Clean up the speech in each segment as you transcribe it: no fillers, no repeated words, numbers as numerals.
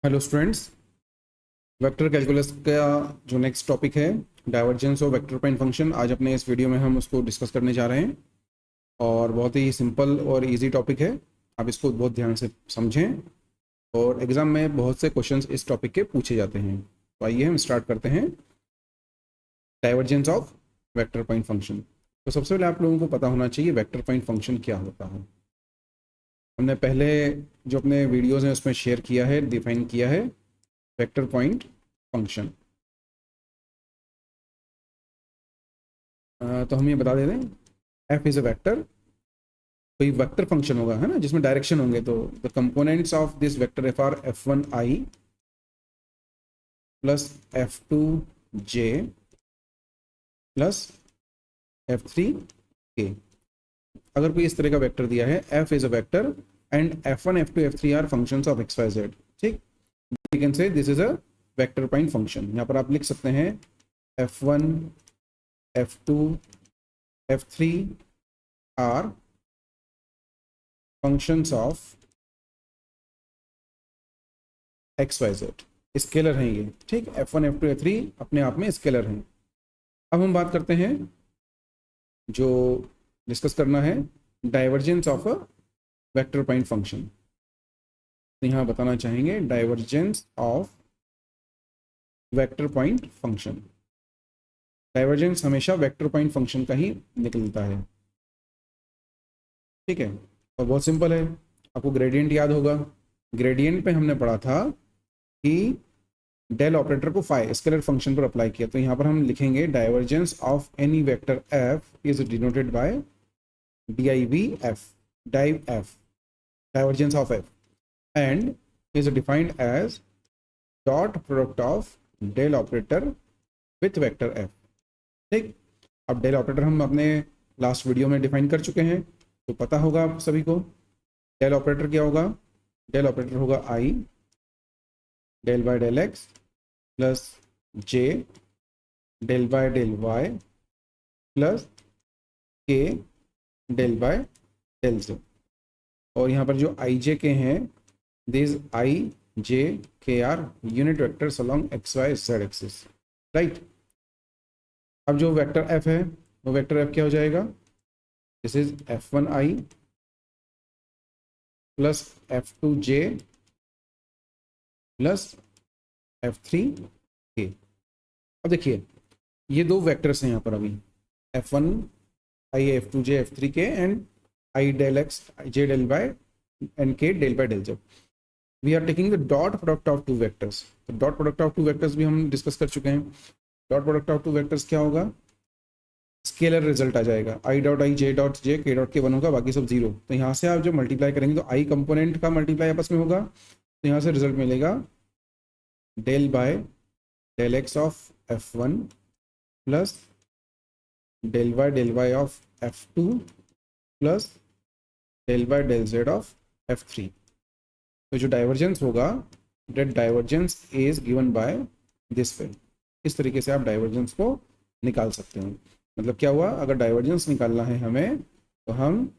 Hello students. Vector calculus का जो next topic है divergence of vector point function, आज अपने इस वीडियो में हम उसको डिस्कस करने जा रहे हैं। और बहुत ही सिंपल और इजी टॉपिक है, आप इसको बहुत ध्यान से समझें। और एग्ज़ाम में बहुत से क्वेश्चंस इस टॉपिक के पूछे जाते हैं। तो आइए हम स्टार्ट करते हैं divergence of vector point function. तो सबसे पहले आप लोगों को पता होना चाहिए वेक्टर पॉइंट फंक्शन क्या होता है। हमने पहले जो अपने वीडियोज़ हैं उसमें शेयर किया है, डिफाइन किया है वेक्टर पॉइंट फंक्शन। तो हम ये बता देते हैं एफ इज़ अ वेक्टर, कोई वेक्टर फंक्शन होगा है ना जिसमें डायरेक्शन होंगे। तो the components of this vector F R f1i plus f2j plus f3k। अगर कोई इस तरह का वेक्टर दिया है f is a vector and f1 f2 f3 are functions of x y z, ठीक, we can say this is a vector point function. यहाँ पर आप लिख सकते हैं f1 f2 f3 are functions of x y z, scalar हैं ये, ठीक। F1 F2 F3 अपने आप में स्केलर हैं। अब हम बात करते हैं, जो डिस्कस करना है divergence of a vector point function. तो यहाँ बताना चाहेंगे divergence of vector point function. Divergence हमेशा वेक्टर पॉइंट फंक्शन का ही निकलता है, ठीक है। और बहुत सिंपल है, आपको ग्रेडियंट याद होगा। ग्रेडियंट पे हमने पढ़ा था कि डेल ऑपरेटर को फाई स्केलर फंक्शन पर अप्लाई किया। तो यहाँ पर हम लिखेंगे divergence of any vector F is denoted by DIV-F, div f, divergence of f, and is defined as dot product of del operator with vector f, ठीक। अब डेल ऑपरेटर हम अपने लास्ट वीडियो में डिफाइन कर चुके हैं, तो पता होगा आप सभी को डेल ऑपरेटर क्या होगा। डेल ऑपरेटर होगा I del by del x plus J del by del Y plus के डेल बाय डेल जेड। और यहाँ पर जो आई जे के हैं, this i j k are unit vectors along x y z axis, right. अब जो वेक्टर एफ है वो वेक्टर एफ क्या हो जाएगा, this is f1i plus f2j plus f3k। अब देखिए ये दो वेक्टर्स हैं यहाँ पर अभी, f1i f2j f3k and i del x j del by and k del by del Z. We are taking the dot product of two vectors. तो dot product of two vectors भी हम discuss कर चुके हैं। Dot product of two vectors क्या होगा, scalar result आ जाएगा, आई dot i j dot j k dot के वन होगा, बाकी सब जीरो। तो यहाँ से आप जब मल्टीप्लाई करेंगे तो आई कंपोनेंट का मल्टीप्लाई आपस में होगा, तो यहाँ से रिजल्ट मिलेगा del by del x of f1 plus del y of f2 plus del by del Z of f3। तो जो डाइवर्जेंस होगा, that divergence is given by this way. इस तरीके से आप डाइवर्जेंस को निकाल सकते हैं। मतलब क्या हुआ, अगर डाइवर्जेंस निकालना है हमें तो हम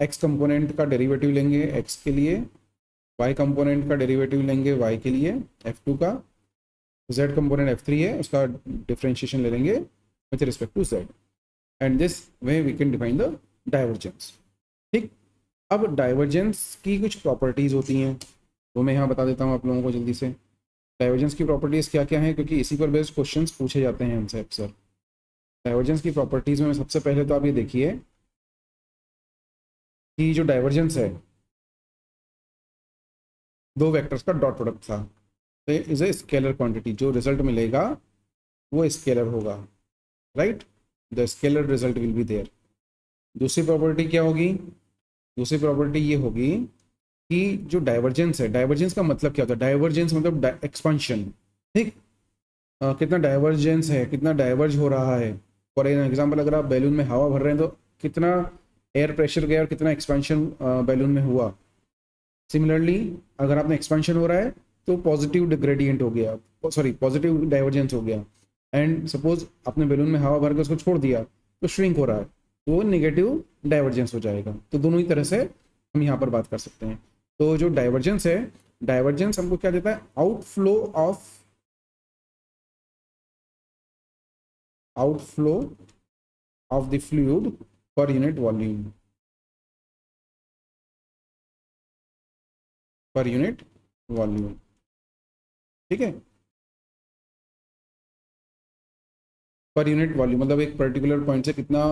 x कंपोनेंट का डेरिवेटिव लेंगे x के लिए, y कंपोनेंट का डेरिवेटिव लेंगे y के लिए f2 का, z कंपोनेंट f3 है उसका डिफरेंशिएशन ले लेंगे with respect to z, and this way we can define the divergence, ठीक। अब डाइवर्जेंस की कुछ प्रॉपर्टीज़ होती हैं, वो मैं यहाँ बता देता हूँ आप लोगों को जल्दी से। डाइवर्जेंस की प्रॉपर्टीज़ क्या क्या हैं, क्योंकि इसी पर बेस्ड क्वेश्चंस पूछे जाते हैं हमसे अक्सर। डाइवर्जेंस की प्रॉपर्टीज़ में सबसे पहले तो आप ये देखिए कि जो डाइवर्जेंस है दो वेक्टर्स का डॉट प्रोडक्ट था, तो इज ए स्केलर क्वांटिटी, जो रिजल्ट मिलेगा वो स्केलर होगा, right. The scalar result will be there. दूसरी प्रॉपर्टी क्या होगी, दूसरी प्रॉपर्टी ये होगी कि जो डाइवर्जेंस है, डाइवर्जेंस का मतलब क्या होता है, डाइवर्जेंस मतलब एक्सपांशन, ठीक। कितना डाइवर्जेंस है, कितना डाइवर्ज हो रहा है। फॉर एग्जाम्पल अगर आप बैलून में हवा भर रहे हैं तो कितना एयर प्रेशर गया और कितना एक्सपेंशन बैलून में हुआ। सिमिलरली अगर आपने एक्सपेंशन हो रहा है तो पॉजिटिव ग्रेडियंट हो गया, सॉरी पॉजिटिव डाइवर्जेंस हो गया। एंड सपोज आपने बैलून में हवा भर कर उसको छोड़ दिया तो श्रिंक हो रहा है, तो वो नेगेटिव डाइवर्जेंस हो जाएगा। तो दोनों ही तरह से हम यहाँ पर बात कर सकते हैं। तो जो डाइवर्जेंस है डाइवर्जेंस हमको क्या देता है, outflow of the fluid per unit volume, per unit volume. ठीक है, पर यूनिट वॉल्यूम मतलब एक पर्टिकुलर पॉइंट से कितना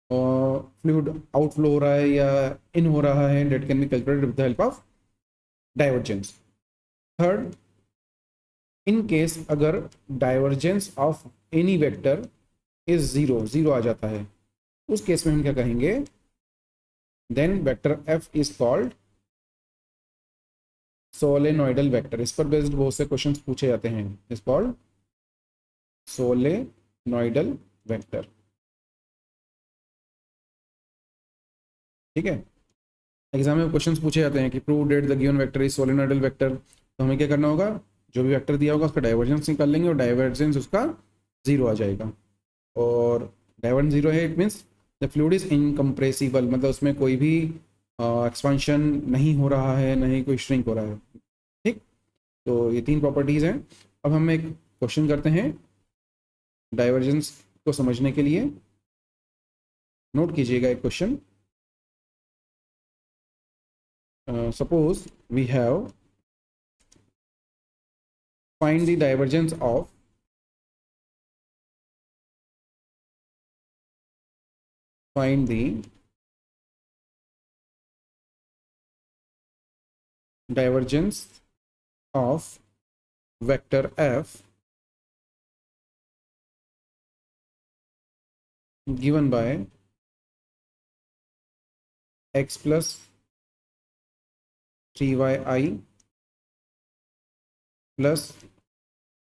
फ्लूइड आउटफ्लो हो रहा है या इन हो रहा है, that can be calculated with the help of divergence. Third, in case अगर divergence of any vector is zero, zero आ जाता है, उस केस में हम क्या कहेंगे, then vector F is called solenoidal vector. इस पर बेस्ड बहुत से क्वेश्चंस पूछे जाते हैं, इज कॉल्ड सोलेनोइडल वेक्टर। ठीक है, एग्जाम में क्वेश्चंस पूछे जाते हैं कि prove that the given vector is solenoidal vector, तो हमें क्या करना होगा, जो भी वेक्टर दिया होगा उसका डाइवर्जेंस निकाल लेंगे और डाइवर्जेंस उसका जीरो आ जाएगा। और डाइवर्जेंस जीरो है, it means the fluid is incompressible, मतलब उसमें कोई भी एक्सपांशन नहीं हो रहा है, नहीं कोई श्रिंक हो रहा है। ठीक, तो ये तीन प्रॉपर्टीज़ हैं। अब हम एक क्वेश्चन करते हैं डाइवर्जेंस को समझने के लिए। नोट कीजिएगा एक question. Suppose we have find the divergence of find the divergence of vector f given by x plus 3yi plus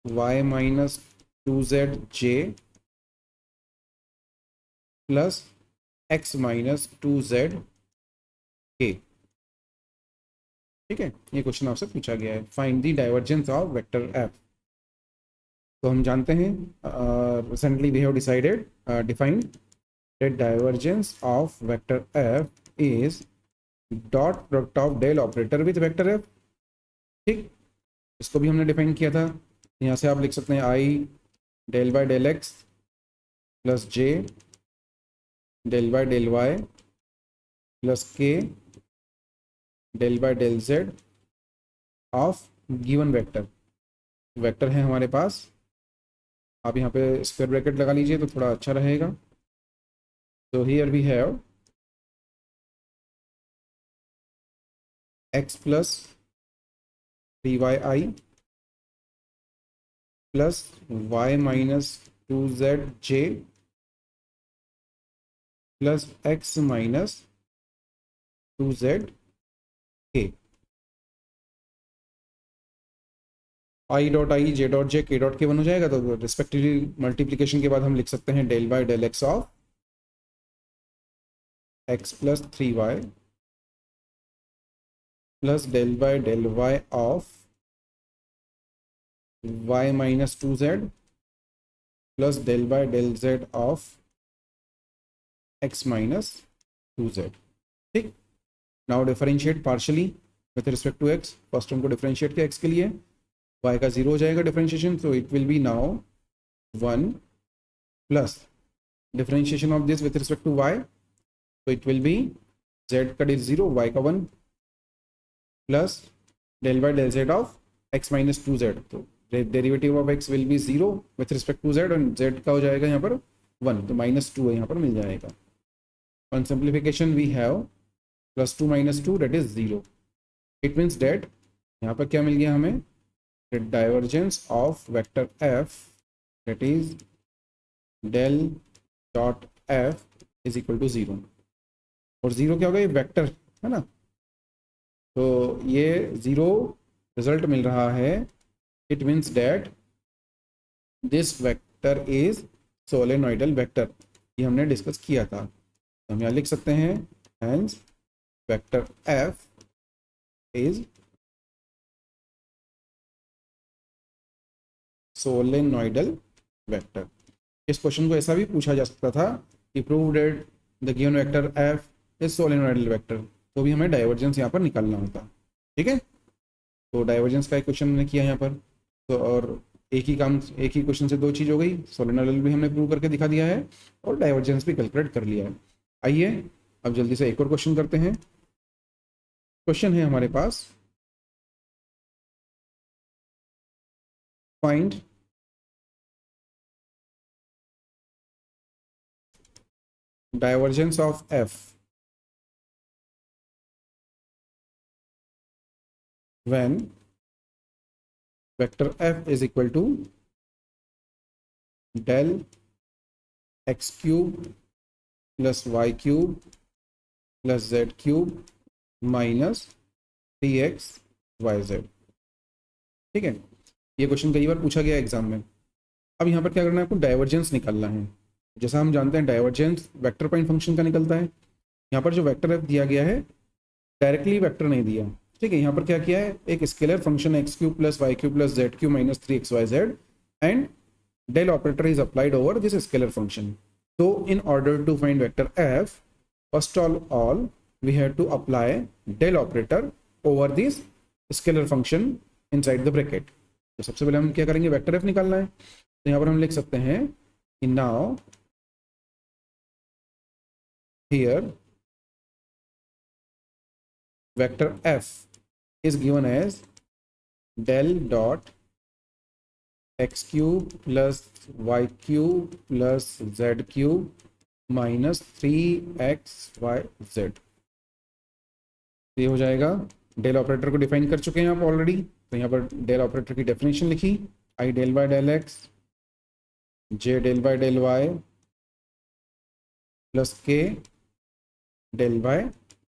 y minus 2zj plus x minus 2z k। ठीक है, ये क्वेश्चन आपसे पूछा गया है, find the divergence of vector f. तो हम जानते हैं, recently we have decided defined that divergence of vector F is dot product of del operator with vector f. ठीक, इसको भी हमने डिफाइन किया था। यहाँ से आप लिख सकते हैं I del by del x plus J del by del Y plus के del by del Z of given vector. Vector है हमारे पास, आप यहाँ पे स्क्वायर ब्रैकेट लगा लीजिए तो थोड़ा अच्छा रहेगा। तो here we have x plus 3yi plus y minus 2zj plus x minus 2zk। I dot i, j dot j, k dot के वन हो जाएगा। तो रिस्पेक्टिवली मल्टीप्लीकेशन के बाद हम लिख सकते हैं del by del x of x plus 3y plus del by del y of y minus 2z plus del by del z of x minus 2z। ठीक, now differentiate partially with respect to x। First term को differentiate किया x के लिए, y का zero हो जाएगा differentiation, तो it will be now 1 plus differentiation of this with respect to y, तो इट विल बी z का जीरो, y का 1 plus del by del z of x minus 2z, तो derivative of x will be 0 with respect to z और z का हो जाएगा यहाँ पर 1, तो -2 यहाँ पर मिल जाएगा। On simplification we have plus 2 minus 2 that is 0। It means that यहाँ पर क्या मिल गया हमें, divergence of vector f that is del dot f is equal to 0। और 0 क्या होगा, ये वेक्टर है ना, तो ये 0 रिजल्ट मिल रहा है। It means that this vector is solenoidal vector, ये हमने डिस्कस किया था। तो हम यहाँ लिख सकते हैं hence vector f is solenoidal vector. इस क्वेश्चन को ऐसा भी पूछा जा सकता था कि prove that the given vector f is solenoidal vector, तो भी हमें डाइवर्जेंस यहाँ पर निकालना होता। ठीक है, तो डाइवर्जेंस का एक क्वेश्चन हमने किया यहाँ पर। तो और एक ही क्वेश्चन से दो चीज़ हो गई, सोलेनोइडल भी हमने प्रूव करके दिखा दिया है और डाइवर्जेंस भी कैलकुलेट कर लिया है। आइए अब जल्दी से एक और क्वेश्चन करते हैं। क्वेश्चन है हमारे पास, find divergence of f when vector f is equal to del x cube plus y cube plus z cube minus 3x yz। ठीक है, ये क्वेश्चन कई बार पूछा गया एग्जाम में। अब यहाँ पर क्या करना है, आपको डाइवर्जेंस निकालना है। जैसा हम जानते हैं डाइवर्जेंस वेक्टर पॉइंट फंक्शन का निकलता है। यहाँ पर जो वेक्टर एफ दिया गया है डायरेक्टली वेक्टर नहीं दिया। ठीक है, यहाँ पर क्या किया है, एक scalar function x cube plus Y cube plus Z cube minus 3xyz and del operator is applied over this scalar function. So in order to find vector f, first of all we have to apply del operator over this scalar function inside the bracket. तो सबसे पहले हम क्या करेंगे, vector f निकालना है। तो यहाँ पर हम लिख सकते हैं कि now here vector f is given as del dot x cube plus y cube plus z cube minus 3xyz। ये हो जाएगा, डेल ऑपरेटर को डिफाइन कर चुके हैं आप ऑलरेडी। तो यहाँ पर डेल ऑपरेटर की डेफिनेशन लिखी, I del by del X J del by del Y plus के del by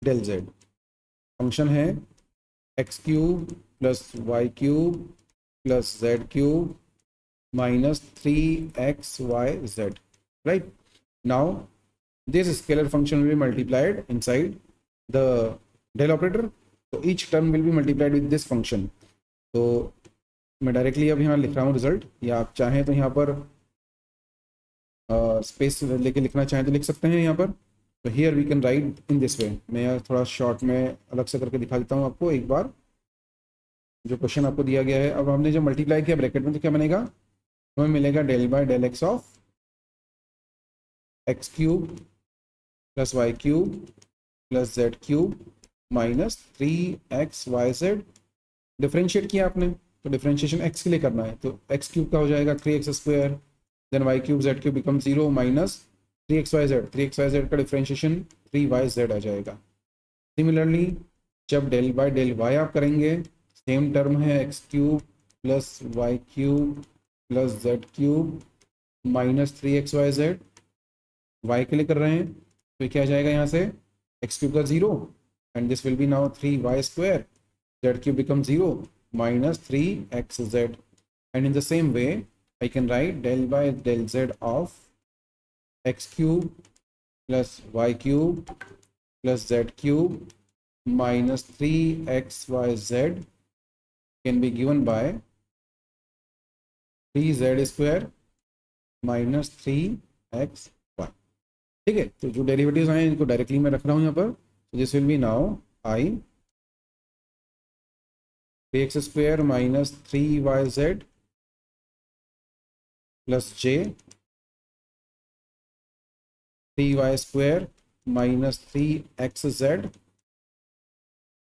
del Z. Function है x cube plus Y cube plus Z cube minus 3xyz, right? Now this scalar function will be multiplied inside the del operator, so each term will be multiplied with this function. तो मैं directly अब यहाँ लिख रहा हूँ result, या आप चाहें तो यहाँ पर स्पेस लेके लिखना चाहें तो लिख सकते हैं यहाँ पर। तो here we can write in this way. मैं थोड़ा शॉर्ट में अलग से करके दिखा देता हूँ आपको एक बार। जो क्वेश्चन आपको दिया गया है, अब हमने जब मल्टीप्लाई किया ब्रैकेट में तो क्या बनेगा, हमें मिलेगा del by del x of x cube plus Y cube plus Z cube minus 3xyz। Differentiate किया आपने तो डिफ्रेंशिएशन x के लिए करना है, तो एक्स क्यूब का हो जाएगा 3x square, then y cube z cube become 0 minus 3xyz का डिफ्रेंशिएशन 3yz आ जाएगा। सिमिलरली जब डेल बाय डेल वाई आप करेंगे, सेम टर्म है x cube plus Y cube plus Z cube minus 3xyz, y के लिए कर रहे हैं तो क्या आ जाएगा यहाँ से, एक्स क्यूब का 0 and this will be now 3y square, z cube become 0 minus 3xz and in the same way I can write del by del Z of x cube plus Y cube plus Z cube minus 3xyz can be given by 3z square minus 3xy। ठीक है, तो जो derivatives आए इनको directly मैं रख रहा हूँ यहाँ पर। तो this will be now I 3x square minus 3yz plus J 3y square minus 3xz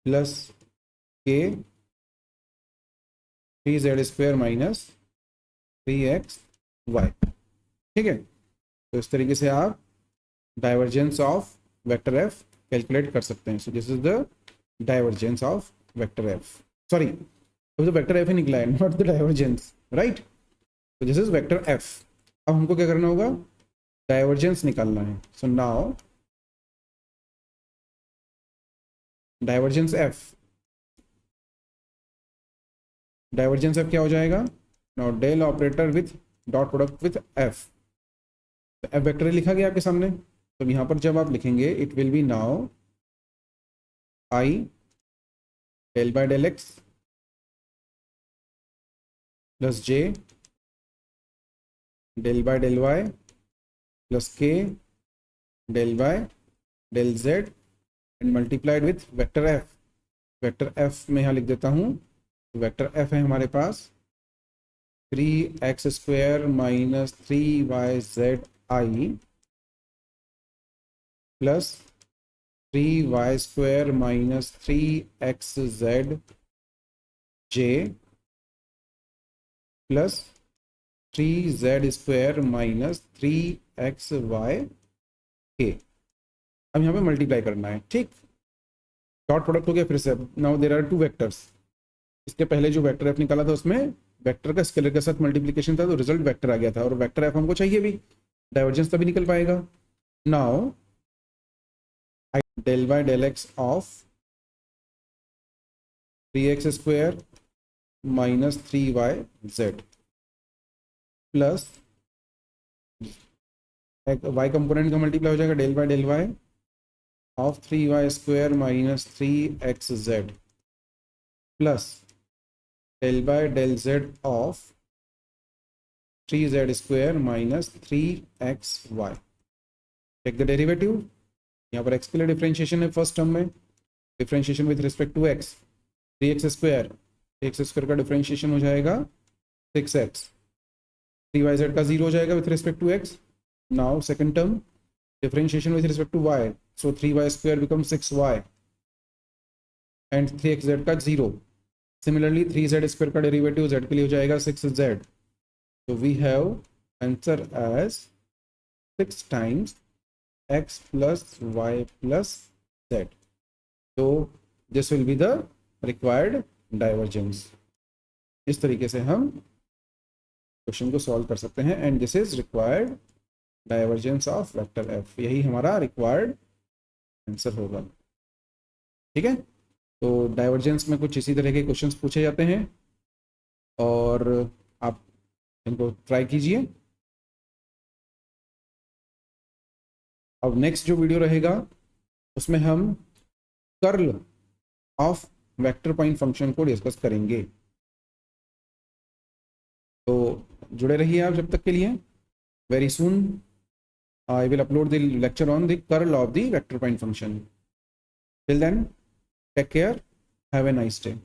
plus के 3z स्क्वायर माइनस 3xy। ठीक है, तो इस तरीके से आप divergence of vector F calculate कर सकते हैं। So this is the divergence of vector F, sorry तो वेक्टर एफ ही निकला है, नॉट द डाइवर्जेंस, राइट। तो दिस इज वेक्टर एफ। अब हमको क्या करना होगा, डाइवर्जेंस निकालना है। सो नाउ डाइवर्जेंस एफ क्या हो जाएगा, now del operator with dot product with f. F vector लिखा गया आपके सामने, तो यहाँ पर जब आप लिखेंगे it will be now i del by del x plus J del by del Y plus के del by del z and multiplied with vector F. Vector F में यहाँ लिख देता हूँ तो वेक्टर एफ है हमारे पास 3x² minus 3yzi plus 3y² minus 3xzj plus 3z² minus 3xy अब यहाँ पे मल्टीप्लाई करना है, ठीक। डॉट प्रोडक्ट हो गया फिर से। Now there are two vectors. इसके पहले जो वेक्टर एफ निकाला था उसमें वेक्टर का स्केलर के साथ मल्टीप्लिकेशन था, तो रिजल्ट वेक्टर आ गया था, और वेक्टर एफ हमको चाहिए भी, डाइवर्जेंस तभी निकल पाएगा। Now del by del x of 3x² minus 3yz plus y component का मल्टीप्लाई हो जाएगा del by del y of 3y² minus 3xz plus del by del z ऑफ 3z² minus 3xy। Take the derivative. यहाँ पर x के लिए differentiation है first term में, differentiation with respect to x 3x² का डिफरेंशिएशन हो जाएगा 6x, 3yz का 0 हो जाएगा with respect to x। Now second term differentiation with respect to y, so 3y² become 6y and 3xz का 0। सिमिलरली 3z² का derivative z के लिए हो जाएगा 6z। so we have answer as 6 times x plus y plus z. so this will be the required divergence। इस तरीके से हम क्वेश्चन को सॉल्व कर सकते हैं, and this is required divergence of vector F. यही हमारा रिक्वायर्ड आंसर होगा, ठीक है। तो डाइवर्जेंस में कुछ इसी तरह के क्वेश्चंस पूछे जाते हैं और आप इनको ट्राई कीजिए। अब नेक्स्ट जो वीडियो रहेगा उसमें हम curl of vector point function को डिस्कस करेंगे, तो जुड़े रहिए आप जब तक के लिए। Very soon I will upload the lecture on the curl of the vector point function. Till then take care, have a nice day.